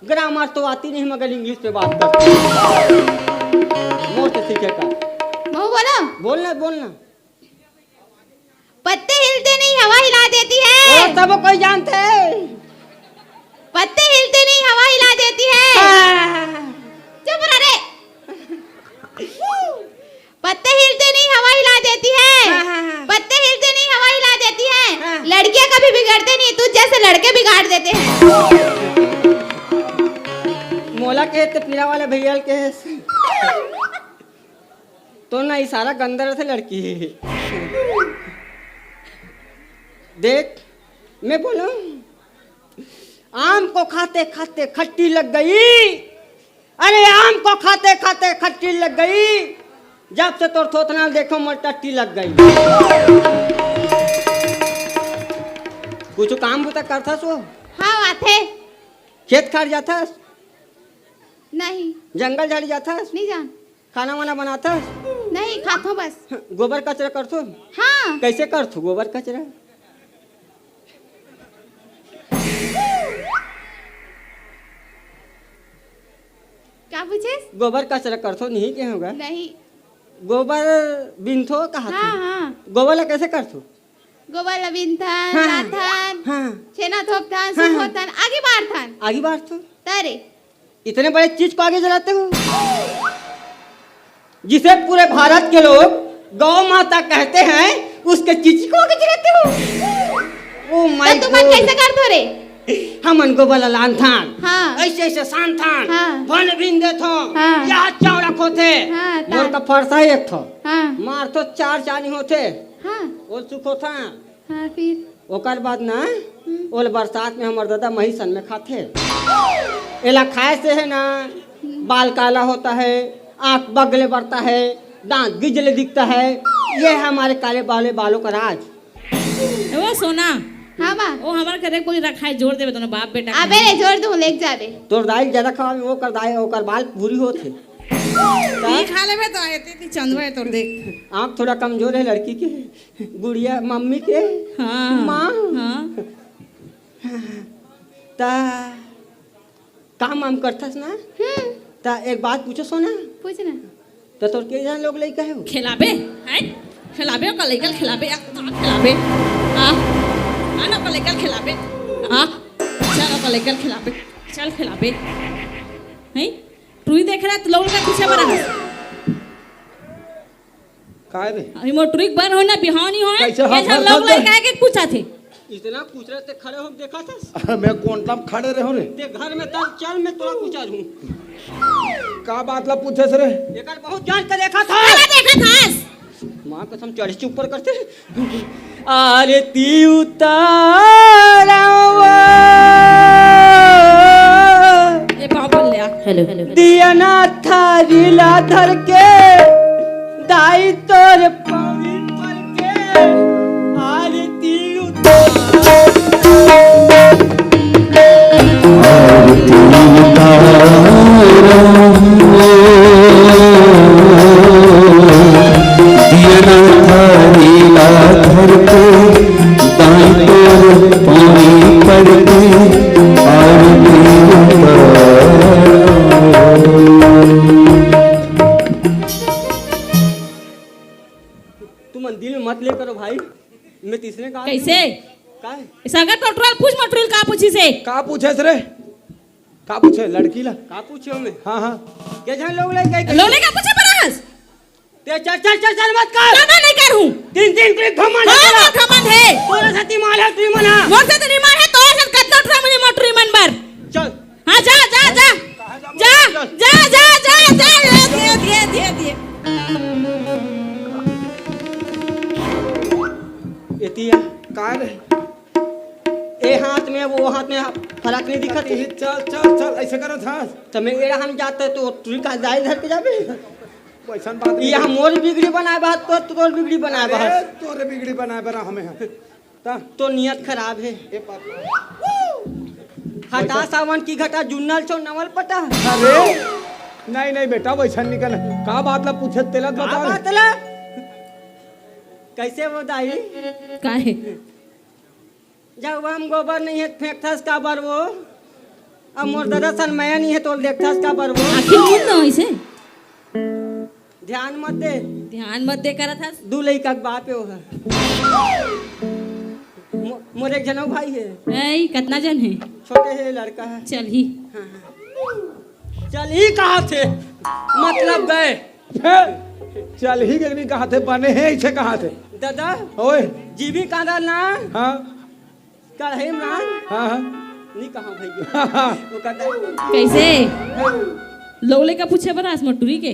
ग्रामर तो आती नहीं मगर इंग्लिश में बात करती हो। मोर से सीखेगा। महू बोलो। बोलना बोलना। पत्ते हिलते नहीं हवा हिला देती वो है। सब कोई जानते हैं। पत्ते हिलते नहीं हवा हिला देती है। चुप रह रे। पत्ते हिलते नहीं हवा हिला देती है। पत्ते हिलते नहीं हवा हिला देती है। लड़कियां कभी बिगड़ते नहीं तू जैसे लड़के बिगाड़ देते हैं। मोला के पीला वाले भैया के तो ना इशारा गंदर से लड़की है। देख मैं बोलूं आम को खाते खाते खट्टी लग गई। अरे आम को खाते खाते खट्टी लग गई। जब से तोर थोतना देखो मोर टट्टी लग गई। कुछ काम बुता करता सो? हाँ आते। खेत खार जाता? नहीं जंगल झाड़ी जाता? नहीं जान। खाना वाना बनाता? नहीं खातो बस। गोबर कचरा करतो? हाँ कैसे करतो गोबर कचरा? क्या पूछे? गोबर कचरा करतो नहीं क्या होगा? नहीं। गोबर बिनथो कहा हाँ हाँ गोबर ला कैसे करतो? गोबर लबिन थान हाँ। राथान हाँ छेना थोप थान हाँ। सुख थान आगे बार थान आगे बार तो तारे। इतने बड़े चीज को आगे जलाते हो जिसे पूरे भारत के लोग गौ माता कहते हैं उसके चीची को आगे जलाते हो। ओ माय तो तुम कैसे कर दो रे? हमन गोबर ला लान थान हाँ ऐसे ऐसे शान थान हाँ। भन बिन दे थो हाँ। या चौड़ा खोते हाँ, मोर का फरसा एक थो हाँ मार तो चार चानी होते हाँ वो सुखो था। हाँ फिर ओकर बाद ना ओल बरसात में हमार दादा महिसन में खाते। एला खाए से है ना बाल काला होता है, आंख बगले बढ़ता है, दांत गिजले दिखता है। ये है हमारे काले वाले बालों का राज। वो सोना हाँ माँ वो हमारे घरे कोई रखा है जोड़ देवे दोनों बाप बेटा। अबे रे जोड़ दूँ लेक जाबे। तोर दाई ज्यादा खावा वो कर दाई ओकर बाल पूरी होते। ई खा लेबे तो एते चंदवा तोर देख। आँख थोड़ा कमजोर है लड़की के। गुड़िया मम्मी के हाँ माँ हाँ ता काम वाम करथस ना? ता एक बात पूछो सोना, पूछना। तो तोर के जान लोग लइका है? खिलाबे हैं खिलाबे का लेकर खिलाबे खिलाबे आना का लेकर खिलाबे चल का लेकर खिलाबे चल खिलाबे हैं तू ही देख रहा तो लोग का पीछे बड़ा है काय रे अभी मोटरिक बन हो ना बिहानी हो कैसे हाथ ऐसा हाथ लोग हाथ लड़का के पूछा थे इतना पूछ रहे थे, खड़े हो देखा था? मैं कौन तब खड़े रहो रे ते घर में तब चल मैं तोरा पूछा रहूं। का बात ला पूछे से रे एकर बहुत जान के देखा था। अरे देखा था मां कसम चढ़ के ऊपर करते अरे ती उतारा ये पापा बोल लिया हेलो दिया ना था रीला धर के दाई तोर पावी पर के आरती तुम मंदिर में मत ले करो भाई, मैं तीसरे कहा कैसे का है? संगत पेट्रोल पूछ मटेरियल का पूछी से का पूछे से रे का पूछे लड़की ला का पूछो मैं हाँ हाँ के जान लोग ले गए लोले का पूछे बड़ा हंस ते चल मत कर ना नहीं कर हूं तीन ट्रिप घमंड हां है ना घमंड है तोरा साथी माल है तू मना मोर से तेरी मार है तो ऐसा कितना ट्रा मुझे मोटरी मन बर चल हां जा जा जा जा जा जा जा जा दिए एतिया का रे ए हाथ में वो हाथ में फर्क नहीं दिखत है। चल ऐसे करो था तो मैं एड़ा हम जाते तो तू का जाय धर के जाबे वैसन बात ये हम मोर बिगड़ी बनाए बात तो तोर बिगड़ी बनाए अरे, बात तोरे बिगड़ी बनाए बरा हमें ता तो नियत खराब है। ए बात हटा सावन की घटा जुन्नल छो नवल पटा अरे नहीं बेटा वैसा निकल का बात ला पूछे तेला का बता बात ला कैसे बताई काहे जब हम गोबर नहीं है फेंकथस का बर वो अब मोर दादा सन मैं नहीं है तो देखथस का बर वो आखिर मुन न ऐसे ध्यान मत दे ध्यान मत दे करा था दू लइका के बाप है वो मोर एक जनौ भाई है ऐ कितना जन है छोटे है लड़का है चल ही चल ही कहा थे मतलब गए चल ही गगनी कहा थे बने हैं ऐसे कहा थे दादा ओए जीवी कांदा ना हाँ कढ़े ना हाँ नहीं कहा भैया वो कहता कैसे लोले का पूछे बड़ा मटूरी के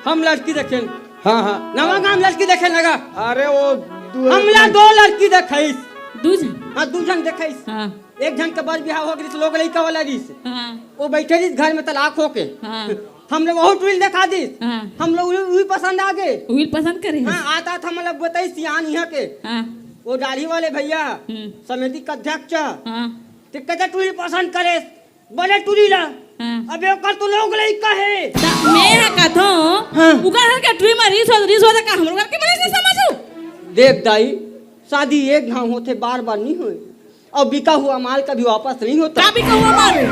हम लड़की देखें हाँ नवा गांव लड़की देखे लगा अरे वो हमला दो लड़की देखैस दूजन हाँ दू जन देखैस हाँ एक जन के बर बियाह हो गई लोग लड़का वाला रिस हाँ वो बैठे रिस घर में तलाक होके हाँ हम लोग बहुत ट्विल दिखा दी हाँ हम लोग वही पसंद आ गए व्हील पसंद करे हाँ आता था मतलब बताई सियान यहाँ के हाँ वो दाढ़ी वाले भैया समिति का अध्यक्ष हाँ तो कहते टूरी पसंद करे बड़े टूरी ला हाँ अबे ओकर तो लोग लड़का है मैं कहता हूँ उगर हर के ट्री में रिस हो का हम लोग के बड़े से समझो देख दाई शादी एक घाव होते बार बार नहीं हुए और बिका हुआ माल कभी वापस नहीं होता का भी कहूँ मारो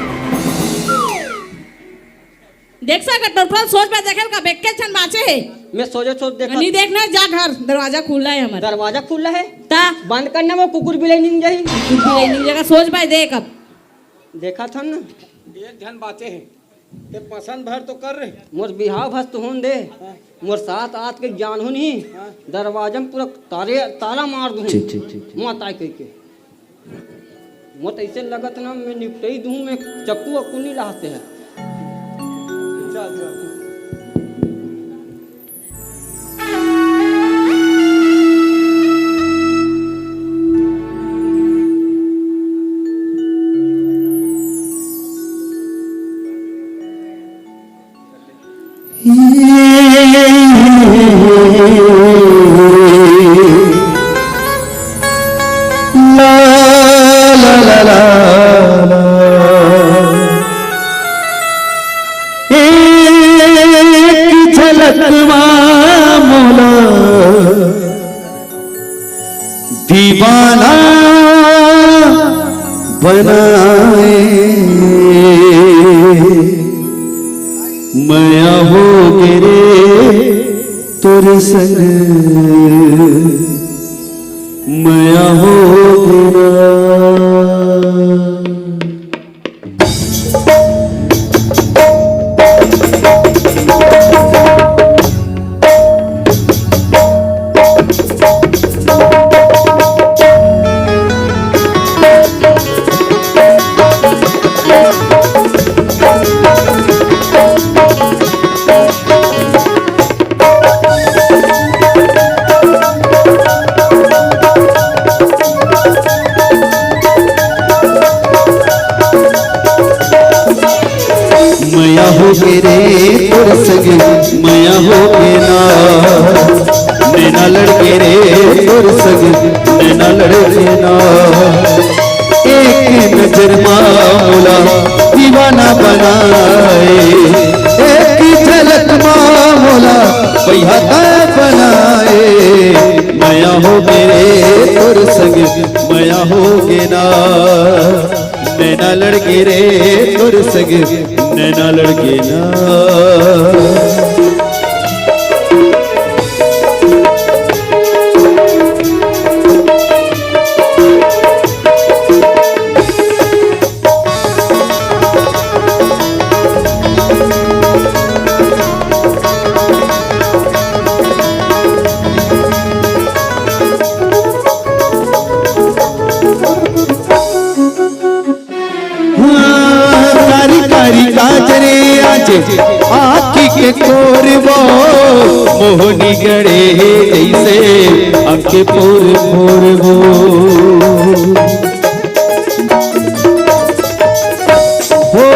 देख सका टोटल सोच पे देखे का बेके छन बाचे है मैं सोच देखा नहीं देखना जा घर दरवाजा खुला है हमारा दरवाजा खुला है ता बंद करना वो कुकुर बिलाई नहीं जाई नहीं जगह सोच पाए देख अब देखा था ना एक धन बाचे हैं ये पसंद भर तो कर रहे मोर बिहाव भस्त होन दे मोर साथ आत के जान हो नहीं दरवाजा में पूरा ताला मार दूं मत आए कह के मत ऐसे लगत ना मैं निपटई दूं मैं चक्कू अक्कू नहीं लाते है चल दीवाना बनाए तोर संग मया हो गिरा। मया हो के रे तोर संग मया हो के ना, नैना लड़के रे तोर संग नैना लड़के ना। एक नजर मामूला दीवाना बनाए, एक झलक मामूला बहियाता बनाए। मया हो के रे तोर संग मया हो के ना, नैना लड़के रे तोर संग नैना लड़के ना। काजरे आज आखी के कोरबो, मोहनी गड़े जैसे अंके पोर पोरबो। हो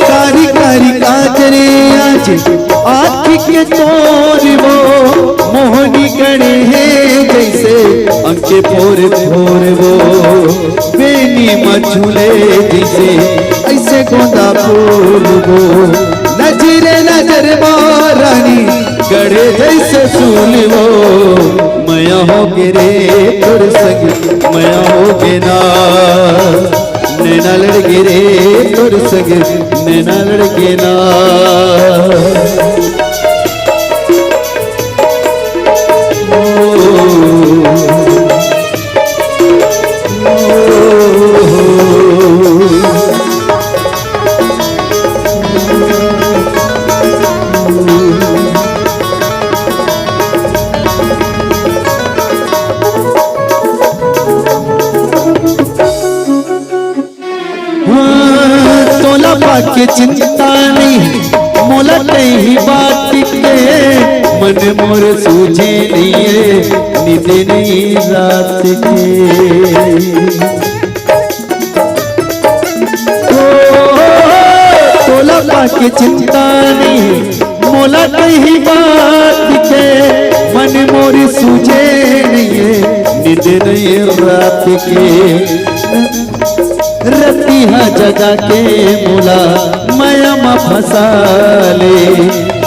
कारी कारी काजरे आज आखी के तोरबो, मोहनी गड़े जैसे अंके पोर पोरबो। बेनी मछुले जैसे ऐसे गोंदा फूल गो, नजरे नजर मारानी गड़े जैसे सूल वो। मया हो के रे तोर संग मया हो के ना, नैना लड़के रे तोर संग नैना लड़के ना। के चिंता नहीं मोला नहीं बात के, मन मोर सूझे नहीं नींद नहीं रात के। तोला के चिंता नहीं मोला नहीं बात के, मन मोर सूझे नहीं नींद नहीं रात के। रतिहा जगा के मोला माया मा फंसा ले,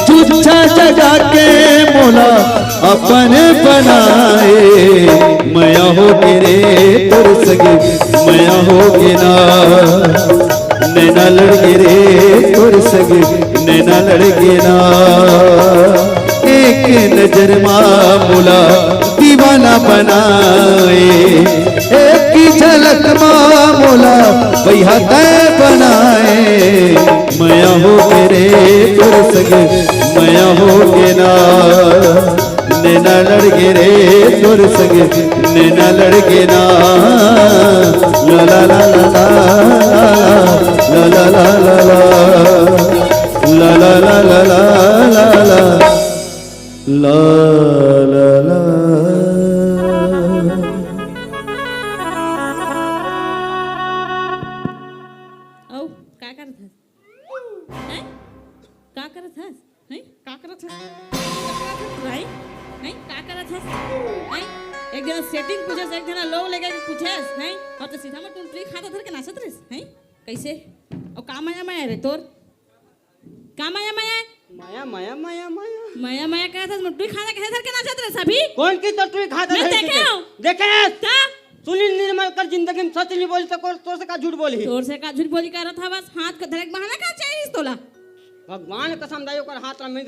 झूठा जगा के मोला अपन बनाए। मया हो के रे तोर संग मया हो के ना, नैना लड़के रे तोर संग नैना लड़के ना। एक नजर मामूला दीवाना बनाए, एक झलक मामूला बहियाता बनाए। मया हो के रे तोर संग मया हो के ना, नैना लड़के रे तोर संग नैना लड़के ना। ला ला ला ला ला ला ला ला ला ला ला ला ला ला ला ला ला ला। औ का करत हस? हैं? का करत हस? हैं? का करत हस? भाई हैं? का करत हस? हैं? एक जना सेटिंग पूछस, एक जना लोग लेके पूछस, हैं? और तो सीधा में टुंटरी खाता धर के नाचत रहिस, हैं? कैसे? और का माया माया रे तोर? का माया माया? माया माया माया माया माया माया कहत हस, टुंटरी खाता कैसे धर के नाचत रहिस अभी? कौन की तो तू खाता मैं देखे हूं। देखे का? सुनील निर्मल कर जिंदगी में सच नहीं बोली तो तोर से का झूठ बोली। तोर से का झूठ बोली करत हवा, हाथ का धरक बहाना का चाहिए तोला? भगवान कसम दाई ओकर हाथ में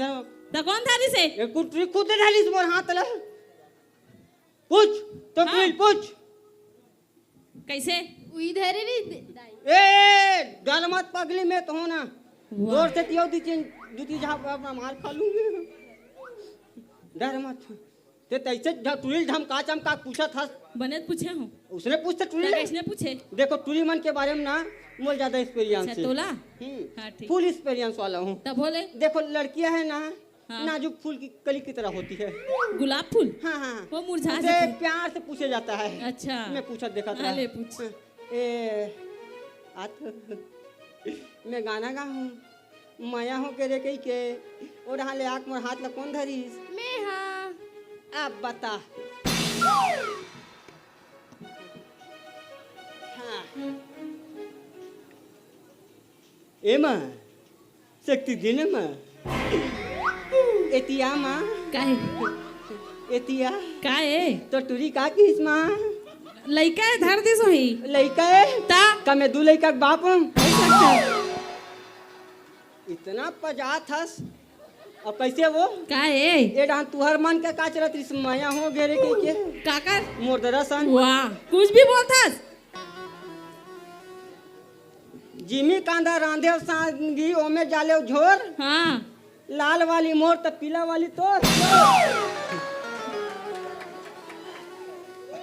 तो कौन था से ये कुटरी खुद डाली मोर हाथ ला पूछ तो हाँ। पूछ कैसे इधर ही ए डर मत पगली में तो हो ना जोर से तियो दू तीन झाप अपना मार खा लूंगी डर मत ते तैसे टूरी धमका चमका पूछा था बने पूछे हूँ उसने पूछता टूरी कैसे पूछे देखो टूरी मन के बारे में ना मोर ज्यादा एक्सपीरियंस है तोला हाँ ठीक फुल एक्सपीरियंस वाला हूँ तब बोले देखो लड़कियां है ना हाँ। नाजुक फूल की कली की तरह होती है गुलाब फूल हाँ हाँ वो मुरझा उसे जाते प्यार से पूछा जाता है अच्छा मैं पूछा देखा था हाँ, ले पूछ ए आज मैं गाना गा हूँ माया हो के रे कही के और हाले आँख मोर हाथ ला कौन धरीस मैं हाँ अब बता हाँ ए माँ शक्ति देने माँ एतिया माँ काहे एतिया काहे तो टूरी का किस माँ लइका है धर दे सोही लइका है ता का मैं दू लइका के बाप हूँ इतना पजात हस अब कैसे वो काहे ये डांस तुहर मन के का चलत रिस माया हो घेरे के काकर मोर दरअसन वाह कुछ भी बोलथस जिमी कांदा रांधे सांगी ओमे जाले झोर हाँ लाल वाली मोर त पीला वाली तोर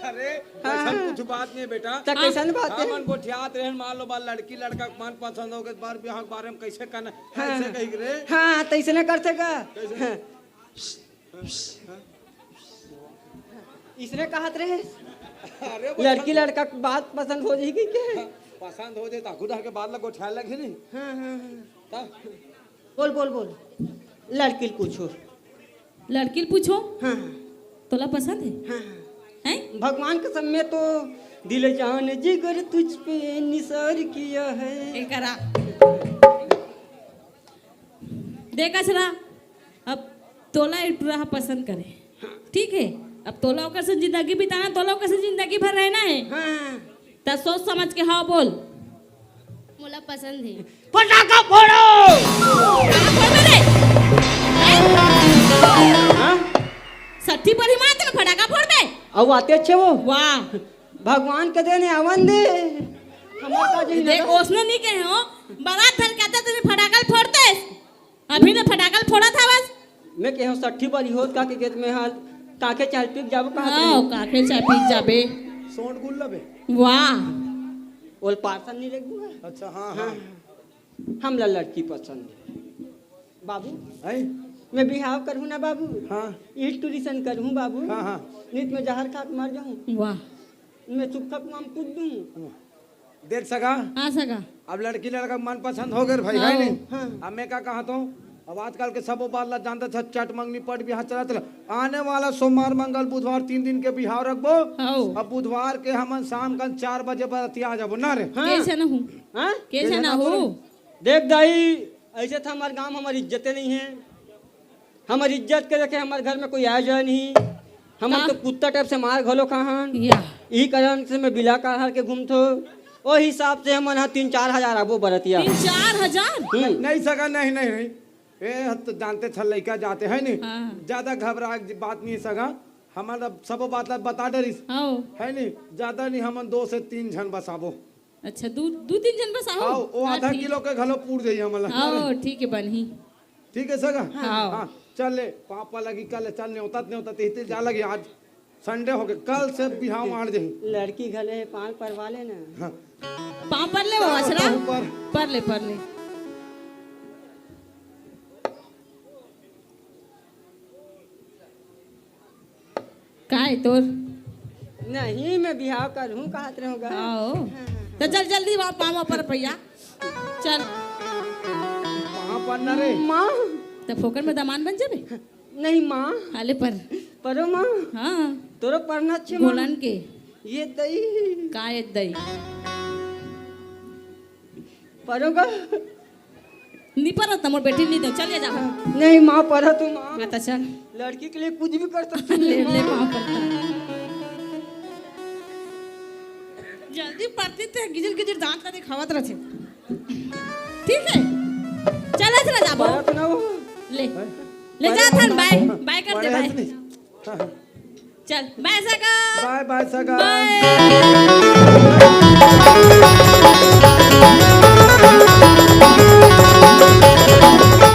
अरे हाँ। ऐसा कुछ बात नहीं बेटा त कैसन बात है हमन गोठियात रहन मान लो बाल लड़की लड़का के मन पसंद हो गए बार ब्याह के बारे में कैसे करना हाँ। कैसे कही रे हाँ तैसे न करते का हाँ। इसने कहत रहे अरे वो लड़की लड़का के बात पसंद हो जाएगी क्या पसंद हो जाए तो खुदा के बाद लग गोठिया लगे नहीं हाँ हाँ हाँ। ता? बोल बोल बोल लड़की पूछो लड़की पूछो हाँ तोला पसंद है हाँ हैं भगवान के समय तो दिल जान जिगर तुझ पे निसार किया है एकरा देखा चला अब तोला एक रहा पसंद करे ठीक है अब तोला ओकर से जिंदगी बिताना तोला ओकर से जिंदगी भर रहना है हाँ तो सोच समझ के हाँ बोल मोला पसंद है पटाखा फोड़ो कहाँ फोड़ मेरे हाँ सट्टी पर ही मारते ना फटाका फोड़ दे अब आते अच्छे वो वाह भगवान के देने अवन दे हमारे का जी देख उसने नहीं कहे हो बारात थल कहता तुझे फटाकल फोड़ते अभी ने फटाकल फोड़ा था बस मैं कह हूँ 60 वाली होत का के खेत में हाल ताके चाल पीक जाबो कहा हाँ काके चाय पी जाबे सोंड गुल्ला बे वाह ओल पार्सल नहीं लग दूंगा अच्छा हाँ हाँ हमला लड़की पसंद है बाबू है मैं बिहाव करूँ ना बाबू हाँ ये टूरिशन करूँ बाबू हाँ हाँ नित में जहर खा के मर जाऊँ वाह मैं सुखक माम कूद दूँ देख सका आ सका अब लड़की लड़का मन पसंद हो गए भाई है हाँ, नहीं हाँ। अब मैं क्या कहा हूँ अब आजकल के सब बात ला जानता था चट मंगनी पट बिहार चला चला आने वाला सोमवार मंगल बुधवार 3 दिन के बिहार रखबो हाँ अब बुधवार के हम शाम का 4 बजे बरती आ जाबो ना रे कैसे ना हूँ हाँ कैसे ना हूँ देख दाई ऐसे था हमारे गांव हमारी इज्जतें नहीं है हमारी इज्जत के रखे हमारे घर में कोई आया जाए नहीं हम तो कुत्ता टाइप से मार घलो कहाँ या यही कारण से मैं बिला का हर के घूमतो ओ हिसाब से हम 3-4 हजार आबो बरतिया 3-4 हजार नहीं सका नहीं नहीं नहीं ए तो जानते थे लड़का जाते हैं नहीं हाँ। ज्यादा घबरा के बात नहीं सका हमारा सब बात ला बता डरी आओ है नहीं ज्यादा नहीं हम 2 से 3 जन बसाबो अच्छा दो तीन जन बस आओ आओ वो हाँ, आधा ठीक। किलो के घलो पूर जाइए हमारा आओ ठीक है बनी ठीक है सगा हाँ। हाँ चल ले पापा लगी कल चल नहीं होता तेहते जा लगी आज संडे हो गए कल से बिहाव मार जाही लड़की घले पाल परवा लेना हाँ। पाँव पर ले वो अचरा ऊपर पर ले का है तोर नहीं मैं बिहाव करूँ कहा रहूँगा आओ तो चल जल्दी वहाँ पाँव पर भैया चल वहाँ पर न रे माँ तो फोकट में दामान बन जाबे नहीं माँ हाले पर परो माँ हाँ तोरो पढ़ना अच्छे माँ गोलन के ये दई का है दई परोगा नहीं पर तमोर बेटी नहीं दो चल जा नहीं माँ पढ़ा तू माँ मैं तो चल लड़की के लिए कुछ भी कर सकती ले है ले माँ। पाँव पर जल्दी पढ़ती थे गिजर गिजर दांत का दिखावत रहे ठीक है चला चला जा पढ़त ना वो ले ले जा पहले थन बाय बाय कर दे पढ़े बाय हंसनी। हाँ, चल बाय सगा बाय बाय सगा बाय